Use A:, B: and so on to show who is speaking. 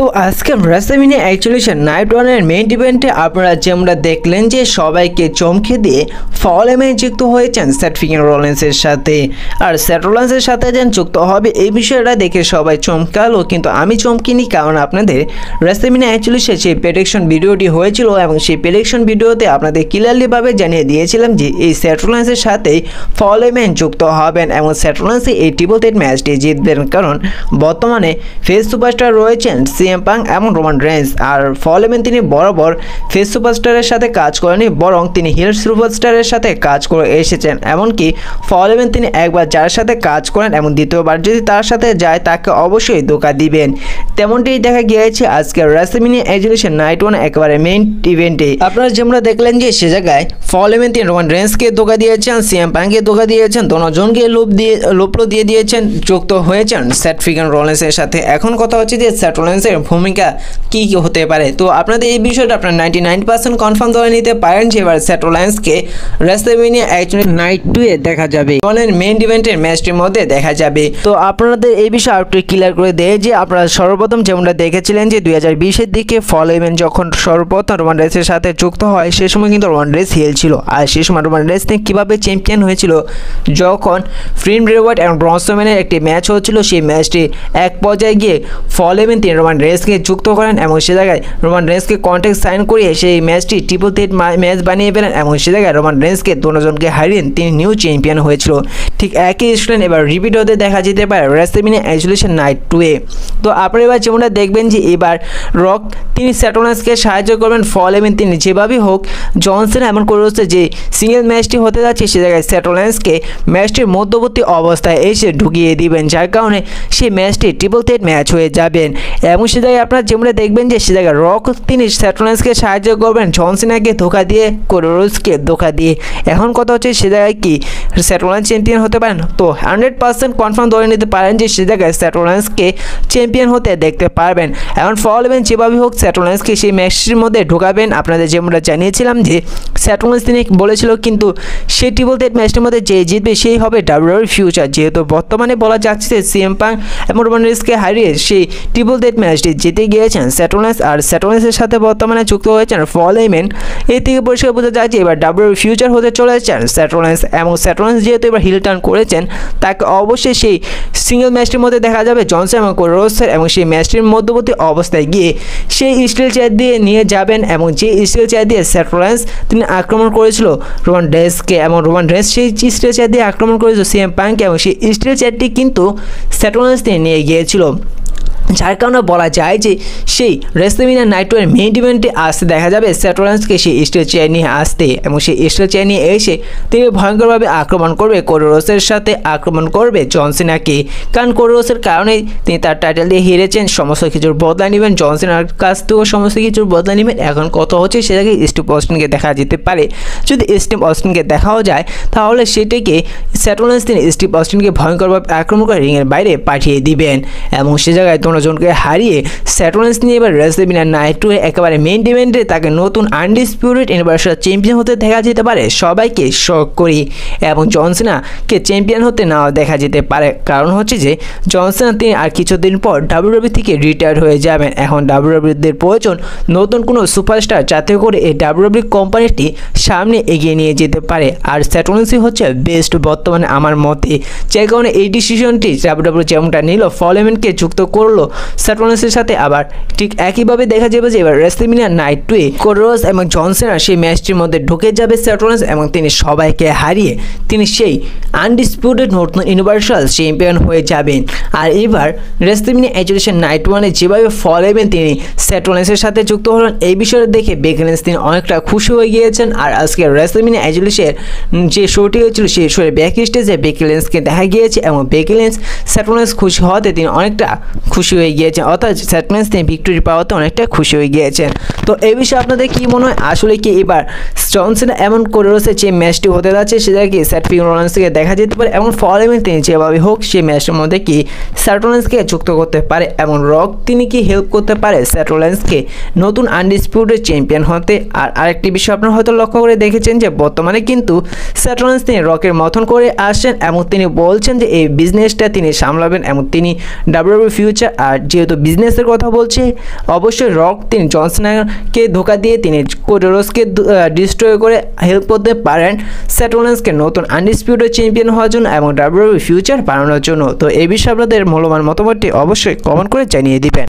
A: তো আজকে WrestleMania actually night ওয়ানের মেইন ইভেন্টে আপনারা যেমন দেখলেন যে সবাইকে চমকে দিয়ে ফল এমএ যুক্ত হয়েছেন সেথ ফ্রিকিং রলিন্সের সাথে। আর সেথ রলিন্সের সাথে যেন যুক্ত হবে এই বিষয়টা দেখে সবাই চমকালো, কিন্তু আমি চমকিনি, কারণ আপনাদের WrestleMania অ্যাকচুয়ালি সেই প্রেডিকশন ভিডিওটি হয়েছিল এবং সেই প্রেডিকশন ভিডিওতে আপনাদের ক্লিয়ারলিভাবে জানিয়ে দিয়েছিলাম যে এই সেথ রলিন্সের সাথেই ফল এমএ যুক্ত হবেন এবং সেথ রলিন্স এই ট্রিপল থ্রেট ম্যাচটি জিতবেন, কারণ বর্তমানে ফেস সুপারস্টার রয়েছেন সিএম পাং এবং রোমান রেন্স। আর ফল এমএন তিনি বরাবর ফেস সুপারস্টারের সাথে কাজ করেনি, বরং তিনি হিল সুপারস্টারের সাথে কাজ করে এসেছেন। এমনকি ফল এমএন তিনি একবার যার সাথে কাজ করেন এবং দ্বিতীয়বার যদি তার সাথে যায় তাকে অবশ্যই ধোঁকা দিবেন। তেমনটি দেখা গিয়েছে আজকে WrestleMania এক্সিবিশন নাইট ওয়ান একেবারে মেইন ইভেন্টে। আপনারা যেমন দেখলেন যে সে জায়গায় ফল এমএন তিনি রোমান রেন্সকে ধোঁকা দিয়েছেন, সিএম পাংকে ধোঁকা দিয়েছেন, দোনোজনকে লোপ দিয়ে দিয়েছেন, যুক্ত হয়েছেন সেথ ফ্রিকিং রলিন্সের সাথে। এখন কথা হচ্ছে যে সেথ রলিন্সের ভূমিকা কি হতে পারে। তো আপনাদের এই বিষয়টা আপনার 99% কনফার্ম ধরে নিতে পারেন যে এবার সেথ রলিন্সকে WrestleMania অ্যাকচুয়ালি নাইট 2 এ দেখা যাবে, মেইন ইভেন্টের ম্যাচটির মধ্যে দেখা যাবে। তো আপনাদের এই বিষয়ে আরেকটু ক্লিয়ার করে দেয় যে আপনারা সর্বপ্রথম যেমনটা দেখেছিলেন যে 2020-এর দিকে ফল এমএন যখন সর্বপ্রথম রোমান রেন্সের সাথে যুক্ত হয় সে সময় কিন্তু রোমান রেন্স হিল ছিল। আর সেই সময় রোমান রেন্স কীভাবে চ্যাম্পিয়ন হয়েছিল, যখন ফিন ব্রে ওয়াইট এবং ব্রন স্ট্রোম্যানের একটি ম্যাচ হচ্ছিল, সেই ম্যাচটি এক পর্যায়ে গিয়ে ফল এমএন তিনি রোমান রেন্সকে যুক্ত করেন এবং সে জায়গায় রোমান রেন্সকে কন্ট্রাক্ট সাইন করিয়ে সেই ম্যাচটি ট্রিপল থ্রেট ম্যাচ বানিয়ে ফেলেন এবং সে জায়গায় রোমান রেন্সকে দুজনকে হারিয়ে তিনি নিউ চ্যাম্পিয়ন হয়েছিল। ঠিক একই স্টোরি এবার রিপিট হতে দেখা যেতে পারে WrestleMania অ্যাকচুয়ালি নাইট 2 এ। তো আপনারা এবার যেমনটা দেখবেন যে এবার রক তিনি সেথ রলিন্সকে সাহায্য করবেন, ফল এমএন তিনি যেভাবেই হোক জন সিনা এমন করে হচ্ছে যে সিঙ্গেল ম্যাচটি হতে যাচ্ছে সে জায়গায় সেথ রলিন্সকে ম্যাচটির মধ্যবর্তী অবস্থায় এসে ঢুকিয়ে দিবেন, যার কারণে সেই ম্যাচটি ট্রিপল থ্রেট ম্যাচ হয়ে যাবেন। এবং সে জায়গায় আপনারা যেমনটা দেখবেন যে সে জায়গায় রক তিনি সেথ রলিন্সকে সাহায্য করবেন জন সিনাকে ধোঁকা দিয়ে, কোডোরসকে ধোঁকা দিয়ে। এখন কথা হচ্ছে সে জায়গায় কি সেথ রলিন্স চ্যাম্পিয়ন হতে পারেন? তো 100% কনফার্ম ধরে নিতে পারেন যে সে জায়গায় সেথ রলিন্সকে চ্যাম্পিয়ন হতে দেখতে পারবেন। এখন ফল এমএন যেভাবে হোক সেথ রলিন্সকে সেই ম্যাচটির মধ্যে ঢোকাবেন। আপনাদের যেমনটা জানিয়েছিলাম যে সেথ রলিন্স তিনি বলেছিল কিন্তু সেই ট্রিপল থ্রেট ম্যাচটির মধ্যে যে জিতবে সেই হবে WWE ফিউচার, যেহেতু বর্তমানে বলা যাচ্ছে যে সিএম পাং এবং রোমান রেন্সকে হারিয়ে সেই ট্রিপল থ্রেট ম্যাচটি জিতে গিয়েছেন সেথ রলিন্স। আর সেথ রলিন্সের সাথে বর্তমানে যুক্ত হয়েছেন ফল এমএন। এই থেকে পরিষ্কার বোঝা যায় যে এবার WWE ফিউচার হতে চলেছেন সেথ রলিন্স। এবং সেথ রলিন্স যেহেতু এবার হিল টার্ন করেছেন তাকে অবশ্যই সেই সিঙ্গেল ম্যাচটির মধ্যে দেখা যাবে জনসন এবং কোডোরসের, এবং সেই ম্যাচটির মধ্যবর্তী অবস্থায় গিয়ে সেই স্টিল চেয়ার দিয়ে নিয়ে যাবেন এবং যে স্টিল চেয়ার দিয়ে সেথ রলিন্স তিনি আক্রমণ করেছিল রোমান রেন্সকে, এবং রোমান রেন্স সেই স্টিল চেয়ার দিয়ে আক্রমণ করেছিল সিএম পাংকে, এবং সেই স্টিল চেয়ারটি কিন্তু সেথ রলিন্স তিনি নিয়ে গিয়েছিল। যার কারণে বলা যায় যে সেই WrestleMania নাইট ওয়ানের মেইন ইভেন্টে আসতে দেখা যাবে সেথ রলিন্সকে সেই স্টিল চেয়ার নিয়ে আসতে, এবং সেই স্টিল চেয়ার নিয়ে এসে তিনি ভয়ঙ্করভাবে আক্রমণ করবে কোডোরসের সাথে, আক্রমণ করবে জন সিনাকে, কারণ কোডোরসের কারণেই তিনি তার টাইটেল দিয়ে হেরেছেন। সমস্ত কিছুর বদলা নেবেন জন সিনার কাছ থেকেও, সমস্ত কিছুর বদলা নেবেন। এখন কত হচ্ছে সে জায়গায় স্টিভ অস্টিনকে দেখা যেতে পারে। যদি স্টিভ অস্টিনকে দেখাও যায় তাহলে সেটাকে সেথ রলিন্স তিনি স্টিভ অস্টিনকে ভয়ঙ্করভাবে আক্রমণ করে রিংয়ের বাইরে পাঠিয়ে দিবেন এবং সে জায়গায় জনকে হারিয়ে সেথ রলিন্স নিয়ে এবার WrestleMania নাইট 2 একেবারে মেইন ইভেন্টে তাকে নতুন আনডিসপিউটেড ইউনিভার্সাল চ্যাম্পিয়ন হতে দেখা যেতে পারে। সবাইকে শক করি এবং জন সিনাকে চ্যাম্পিয়ন হতে নাও দেখা যেতে পারে, কারণ হচ্ছে যে জন সিনা তিনি আর কিছুদিন পর WWE থেকে রিটায়ার হয়ে যাবেন। এখন WWE প্রয়োজন নতুন কোনো সুপারস্টার যাতে করে এই WWE কোম্পানিটি সামনে এগিয়ে নিয়ে যেতে পারে। আর সেথ রলিন্সই হচ্ছে বেস্ট বর্তমানে আমার মতে, যে কারণে এই ডিসিশনটি WWE যেমনটা নিল ফল এমএনকে যুক্ত করলো সেথ রলিন্সের সাথে। আবার ঠিক একইভাবে দেখা যাবে যে এবার WrestleMania নাইট 2 এ কোডোরস এবং জন সিনা সেই ম্যাচটির মধ্যে ঢুকে যাবে সেথ রলিন্স, এবং তিনি সবাইকে হারিয়ে তিনি সেই আনডিসপিউটেড নতুন ইউনিভার্সাল চ্যাম্পিয়ন হয়ে যাবেন। আর এবার WrestleMania অ্যাকচুয়ালি নাইট 1 এ যেভাবে ফল এমএন তিনি সেথ রলিন্সের সাথে যুক্ত হলেন এই বিষয়টা দেখে বেকি লিঞ্চ তিনি অনেকটা খুশি হয়ে গিয়েছেন। আর আজকে WrestleMania অ্যাকচুয়ালি যে শোটি হয়েছিল সেই শোয়ে ব্যাক স্টেজে বেকি লিঞ্চকে দেখা গিয়েছে এবং বেকি লিঞ্চ সেথ রলিন্স খুশি হতে তিনি অনেকটা খুশি হয়ে গিয়েছেন, অর্থাৎ সেথ রলিন্স তিনি ভিক্টোরি পাওয়াতে অনেকটা খুশি হয়ে গিয়েছেন। তো এই বিষয়ে আপনাদের কি মনে হয়, আসলে কি এবার জন সিনা এমন কোডোরসের যে ম্যাচটি হতে যাচ্ছে সেটা কি সেথ ফ্রিকিং রলিন্সকে দেখা যেতে পারে, এবং ফল এমএন তিনি যেভাবে হোক সেই ম্যাচের মধ্যে কি সেথ রলিন্সকে যুক্ত করতে পারে, এবং রক তিনি কি হেল্প করতে পারে সেথ রলিন্সকে নতুন আনডিসপিউটেড চ্যাম্পিয়ন হতে। আর আরেকটি বিষয় আপনারা হয়তো লক্ষ্য করে দেখেছেন যে বর্তমানে কিন্তু সেথ রলিন্স তিনি রকের মতন করে আসছেন এবং তিনি বলছেন যে এই বিজনেসটা তিনি সামলাবেন এবং তিনি WWE ফিউচার আর যেহেতু বিজনেসের কথা বলছে, অবশ্যই রক তিনি জন সিনাকে ধোকা দিয়ে তিনি কোডি রোডসকে ডিস্ট্রয় করে হেল্প করতে পারেন সেথ রোলিন্সকে নতুন আনডিসপিউটেড চ্যাম্পিয়ন হওয়ার জন্য এবং ডাব্লিউডাব্লিউই ফিউচার বানানোর জন্য। তো এই বিষয়ে আপনাদের মূল্যবান মতামতটি অবশ্যই কমেন্ট করে জানিয়ে দিবেন।